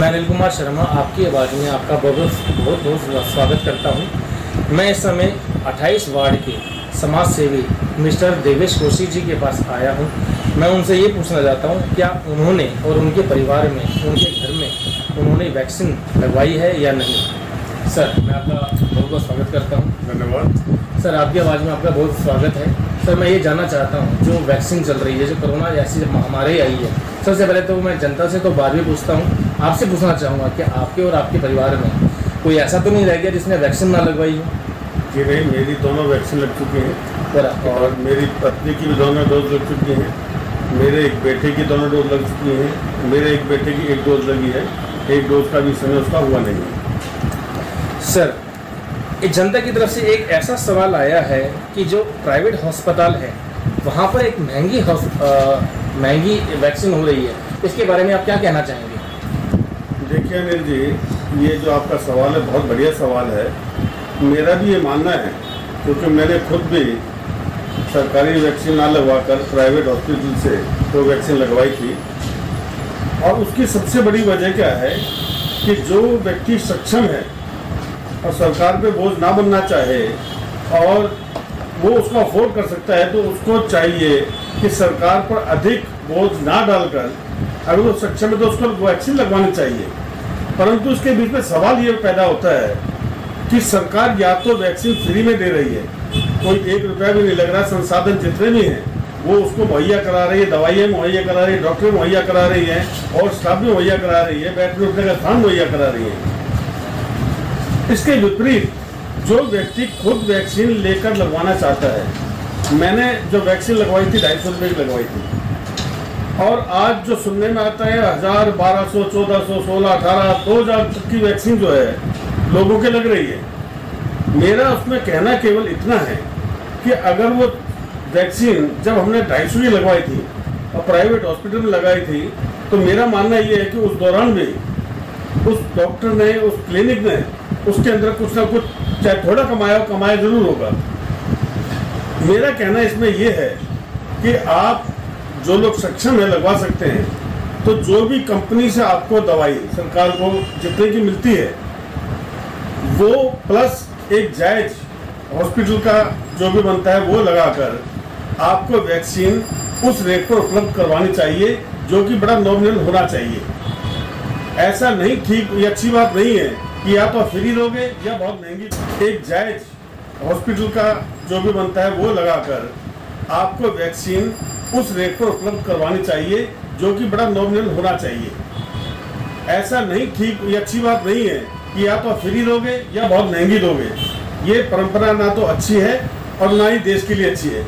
मैं अनिल कुमार शर्मा आपकी आवाज़ में आपका बहुत बहुत स्वागत करता हूं। मैं इस समय 28 वार्ड के समाज सेवी मिस्टर देवेश कोशी जी के पास आया हूं। मैं उनसे ये पूछना चाहता हूं क्या उन्होंने और उनके परिवार में, उनके घर में उन्होंने वैक्सीन लगवाई है या नहीं। सर, मैं आपका बहुत बहुत स्वागत करता हूँ। धन्यवाद सर, आपकी आवाज़ में आपका बहुत स्वागत है। सर, मैं ये जानना चाहता हूँ जो वैक्सीन चल रही है, जो कोरोना जैसी महामारी आई है, सबसे पहले तो मैं जनता से तो बाद में पूछता हूँ, आपसे पूछना चाहूँगा कि आपके और आपके परिवार में कोई ऐसा तो नहीं रह गया जिसने वैक्सीन ना लगवाई हो। जी नहीं, मेरी दोनों वैक्सीन लग चुकी हैं और मेरी पत्नी की भी दोनों डोज लग चुकी हैं। मेरे एक बेटे की दोनों डोज लग चुकी हैं। मेरे एक बेटे की एक डोज लगी है, एक डोज का भी समय उसका हुआ नहीं है। सर, एक जनता की तरफ से एक ऐसा सवाल आया है कि जो प्राइवेट अस्पताल है वहाँ पर एक महंगी वैक्सीन हो रही है, इसके बारे में आप क्या कहना चाहेंगे। देखिए अनिल जी, ये जो आपका सवाल है बहुत बढ़िया सवाल है। मेरा भी ये मानना है, क्योंकि मैंने खुद भी सरकारी वैक्सीन ना लगवाकर प्राइवेट हॉस्पिटल से तो वैक्सीन लगवाई थी। और उसकी सबसे बड़ी वजह क्या है कि जो व्यक्ति सक्षम है और सरकार पे बोझ ना बनना चाहे और वो उसको अफोर्ड कर सकता है, तो उसको चाहिए कि सरकार पर अधिक बोझ ना डालकर, अगर वो सक्षम है तो उसको वैक्सीन लगवानी चाहिए। परंतु इसके बीच में सवाल ये पैदा होता है कि सरकार या तो वैक्सीन फ्री में दे रही है, कोई 1 रुपया भी नहीं लग रहा, संसाधन जितने भी हैं वो उसको मुहैया करा रही है, दवाइयाँ मुहैया करा रही है, डॉक्टर मुहैया करा रही है और स्टाफ भी मुहैया करा रही है, बैठने उठने का स्थान मुहैया करा रही है। इसके विपरीत जो व्यक्ति खुद वैक्सीन लेकर लगवाना चाहता है, मैंने जो वैक्सीन लगवाई थी 250 रुपये की लगवाई थी और आज जो सुनने में आता है 1000, 1200, 1400, 16, 18, 2000 तक की वैक्सीन जो है लोगों के लग रही है। मेरा उसमें कहना केवल इतना है कि अगर वो वैक्सीन जब हमने 250 की लगवाई थी और प्राइवेट हॉस्पिटल में लगाई थी, तो मेरा मानना ये है कि उस दौरान भी उस डॉक्टर ने, उस क्लिनिक ने उसके अंदर कुछ ना कुछ चाहे थोड़ा कमाया जरूर होगा। मेरा कहना इसमें यह है कि आप जो लोग सक्षम है लगवा सकते हैं, तो जो भी कंपनी से आपको दवाई सरकार को जितने की मिलती है वो प्लस एक जायज हॉस्पिटल का जो भी बनता है वो लगाकर आपको वैक्सीन उस रेट पर उपलब्ध करवानी चाहिए, जो कि बड़ा नॉमिनल होना चाहिए। ऐसा नहीं, ठीक, ये अच्छी बात नहीं है कि या तो फ्री दोगे या बहुत महंगी। एक जायज हॉस्पिटल का जो भी बनता है वो लगाकर आपको वैक्सीन उस रेट पर उपलब्ध करवानी चाहिए, जो कि बड़ा नॉमिनल होना चाहिए। ऐसा नहीं, ठीक, ये अच्छी बात नहीं है कि या तो फ्री दोगे या बहुत महंगी दोगे। ये परंपरा ना तो अच्छी है और ना ही देश के लिए अच्छी है।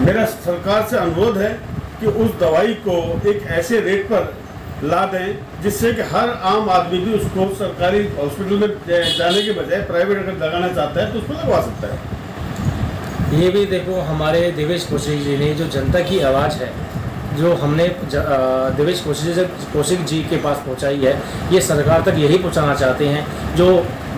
मेरा सरकार से अनुरोध है कि उस दवाई को एक ऐसे रेट पर ला दें जिससे कि हर आम आदमी भी उसको सरकारी हॉस्पिटल में जाने के बजाय प्राइवेट अगर लगाना चाहता है तो उसको लगवा सकता है। ये भी देखो, हमारे देवेश कोशी जी ने जो जनता की आवाज़ है जो हमने देवेश कोशी जी के पास पहुंचाई है, ये सरकार तक यही पहुंचाना चाहते हैं। जो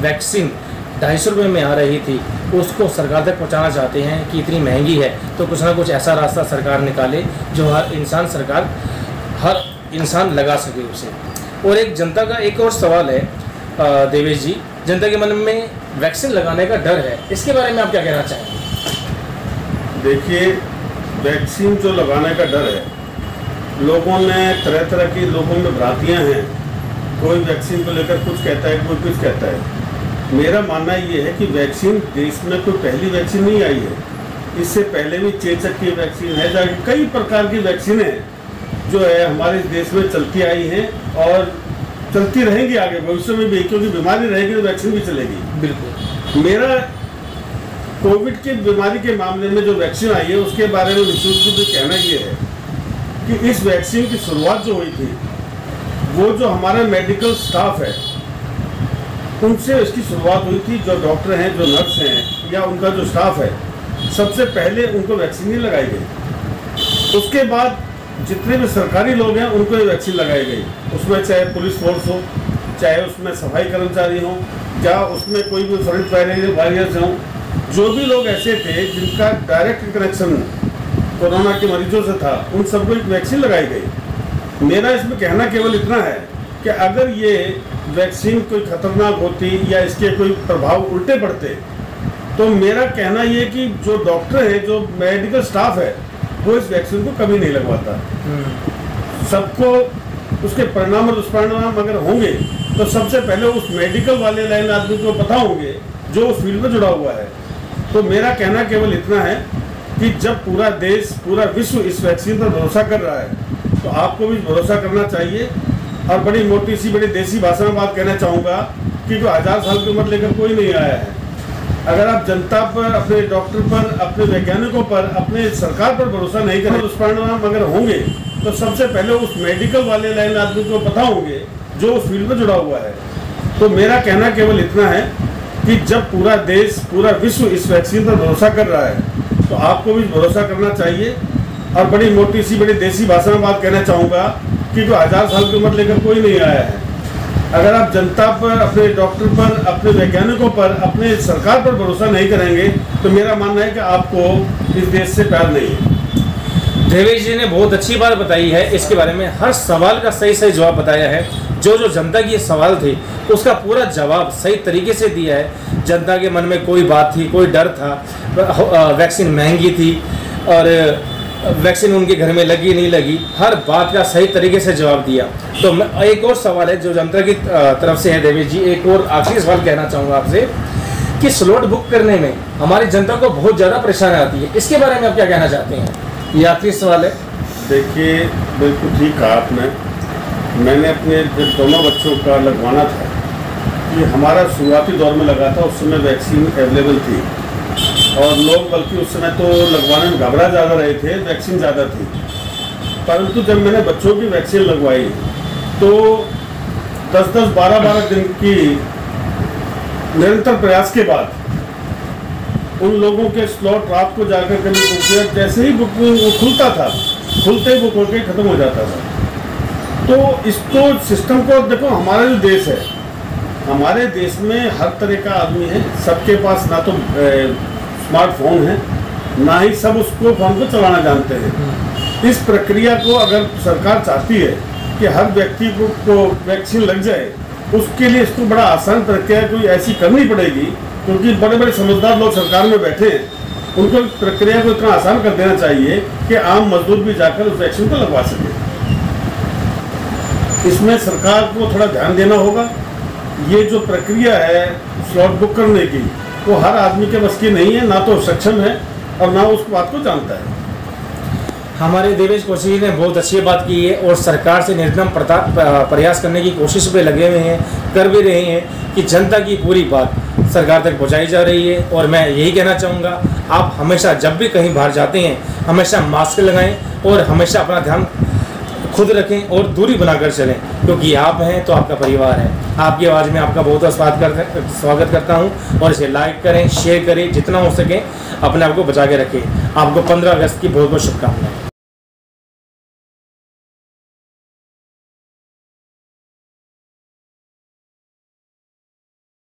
वैक्सीन 250 रुपये में आ रही थी उसको सरकार तक पहुंचाना चाहते हैं कि इतनी महंगी है, तो कुछ ना कुछ ऐसा रास्ता सरकार निकाले जो हर इंसान लगा सके उसे। और एक जनता का एक और सवाल है देवेश जी, जनता के मन में वैक्सीन लगाने का डर है, इसके बारे में आप क्या कहना चाहेंगे। देखिए, वैक्सीन जो लगाने का डर है, लोगों ने तरह तरह की लोगों में भ्रांतियां हैं। कोई वैक्सीन को लेकर कुछ कहता है, कोई कुछ कहता है। मेरा मानना ये है कि वैक्सीन देश में कोई पहली वैक्सीन नहीं आई है। इससे पहले भी चेचक की वैक्सीन है, जहाँ कई प्रकार की वैक्सीनें जो है हमारे देश में चलती आई हैं और चलती रहेंगी आगे भविष्य में भी, क्योंकि बीमारी रहेगी तो वैक्सीन भी चलेगी। बिल्कुल। मेरा कोविड की बीमारी के मामले में जो वैक्सीन आई है उसके बारे में विशेष रूप से कहना ये है कि इस वैक्सीन की शुरुआत जो हुई थी, वो जो हमारा मेडिकल स्टाफ है उनसे इसकी शुरुआत हुई थी। जो डॉक्टर हैं, जो नर्स हैं या उनका जो स्टाफ है, सबसे पहले उनको वैक्सीन ही लगाई गई। उसके बाद जितने भी सरकारी लोग हैं उनको ये वैक्सीन लगाई गई। उसमें चाहे पुलिस फोर्स हो, चाहे उसमें सफाई कर्मचारी हों, या उसमें कोई भी फ्रंट वॉरियर्स हों, जो भी लोग ऐसे थे जिनका डायरेक्ट कनेक्शन कोरोना के मरीजों से था, उन सबको एक वैक्सीन लगाई गई। मेरा इसमें कहना केवल इतना है कि अगर ये वैक्सीन कोई खतरनाक होती या इसके कोई प्रभाव उल्टे पड़ते, तो मेरा कहना ये कि जो डॉक्टर है, जो मेडिकल स्टाफ है, वो इस वैक्सीन को कभी नहीं लगवाता। सबको उसके परिणाम और दुष्परिणाम अगर होंगे तो सबसे पहले उस मेडिकल वाले लाइन आदमी को पता होंगे जो उस फील्ड में जुड़ा हुआ है। तो मेरा कहना केवल इतना है कि जब पूरा देश, पूरा विश्व इस वैक्सीन पर भरोसा कर रहा है, तो आपको भी भरोसा करना चाहिए। और बड़ी मोटी सी, बड़ी देसी भाषा में बात कहना चाहूँगा कि कोई 1000 साल की उम्र लेकर कोई नहीं आया है। अगर आप जनता पर, अपने डॉक्टर पर, अपने वैज्ञानिकों पर, अपने सरकार पर भरोसा नहीं करें, दुष्परिणाम अगर होंगे तो सबसे पहले उस मेडिकल वाले लाइन आदमी को पता होंगे जो उस फील्ड में जुड़ा हुआ है। तो मेरा कहना केवल इतना है कि जब पूरा देश, पूरा विश्व इस वैक्सीन पर भरोसा कर रहा है, तो आपको भी भरोसा करना चाहिए। और बड़ी मोटी सी, बड़ी देसी भाषा में बात कहना चाहूँगा कि कोई 1000 साल की उम्र लेकर कोई नहीं आया है। अगर आप जनता पर, अपने डॉक्टर पर, अपने वैज्ञानिकों पर, अपने सरकार पर भरोसा नहीं करेंगे, तो मेरा मानना है कि आपको इस देश से प्यार नहीं है। देवेश जी ने बहुत अच्छी बात बताई है, इसके बारे में हर सवाल का सही सही जवाब बताया है। जो जनता की सवाल थी उसका पूरा जवाब सही तरीके से दिया है। जनता के मन में कोई बात थी, कोई डर था, वैक्सीन महंगी थी और वैक्सीन उनके घर में लगी नहीं लगी, हर बात का सही तरीके से जवाब दिया। तो एक और सवाल है जो जनता की तरफ से है देवेश जी, एक और आखिरी सवाल कहना चाहूँगा आपसे कि स्लॉट बुक करने में हमारी जनता को बहुत ज़्यादा परेशानी आती है, इसके बारे में आप क्या कहना चाहते हैं? ये आखिरी सवाल है। देखिए, बिल्कुल ठीक कहा आपने। मैंने अपने जब दोनों बच्चों का लगवाना था, कि हमारा शुरुआती दौर में लगा था, उस समय वैक्सीन अवेलेबल थी और लोग बल्कि उस समय तो लगवाने में घबरा ज़्यादा रहे थे, वैक्सीन ज़्यादा थी। परंतु जब मैंने बच्चों की वैक्सीन लगवाई तो 10-10, 12-12 दिन की निरंतर प्रयास के बाद उन लोगों के स्लॉट रात को जाकर कभी बुक किया, जैसे ही बुकिंग वो खुलता था, खुलते ही बुक होकर ख़त्म हो जाता था। तो इसको सिस्टम को देखो, हमारा जो देश है, हमारे देश में हर तरह का आदमी है, सबके पास ना तो स्मार्टफोन है, ना ही सब उसको फोन को चलाना जानते हैं। इस प्रक्रिया को अगर सरकार चाहती है कि हर व्यक्ति को वैक्सीन लग जाए, उसके लिए इसको बड़ा आसान प्रक्रिया कोई ऐसी करनी पड़ेगी, क्योंकि बड़े बड़े समझदार लोग सरकार में बैठे हैं, उनको प्रक्रिया को इतना आसान कर देना चाहिए कि आम मजदूर भी जाकर उस वैक्सीन को लगवा सके। इसमें सरकार को थोड़ा ध्यान देना होगा। ये जो प्रक्रिया है स्लॉट बुक करने की, वो हर आदमी के बस की नहीं है, ना तो सक्षम है और ना उस बात को जानता है। हमारे देवेश कौशिक जी ने बहुत अच्छी बात की है और सरकार से निर्दम प्रयास करने की कोशिश पे लगे हुए हैं, कर भी रहे हैं कि जनता की पूरी बात सरकार तक पहुंचाई जा रही है। और मैं यही कहना चाहूँगा, आप हमेशा जब भी कहीं बाहर जाते हैं हमेशा मास्क लगाएं और हमेशा अपना ध्यान खुद रखें और दूरी बनाकर चलें, क्योंकि आप हैं तो आपका परिवार है। आपकी आवाज़ में आपका बहुत स्वागत करता हूं और इसे लाइक करें, शेयर करें, जितना हो सके अपने आप को बचा के रखें। आपको 15 अगस्त की बहुत बहुत शुभकामनाएं।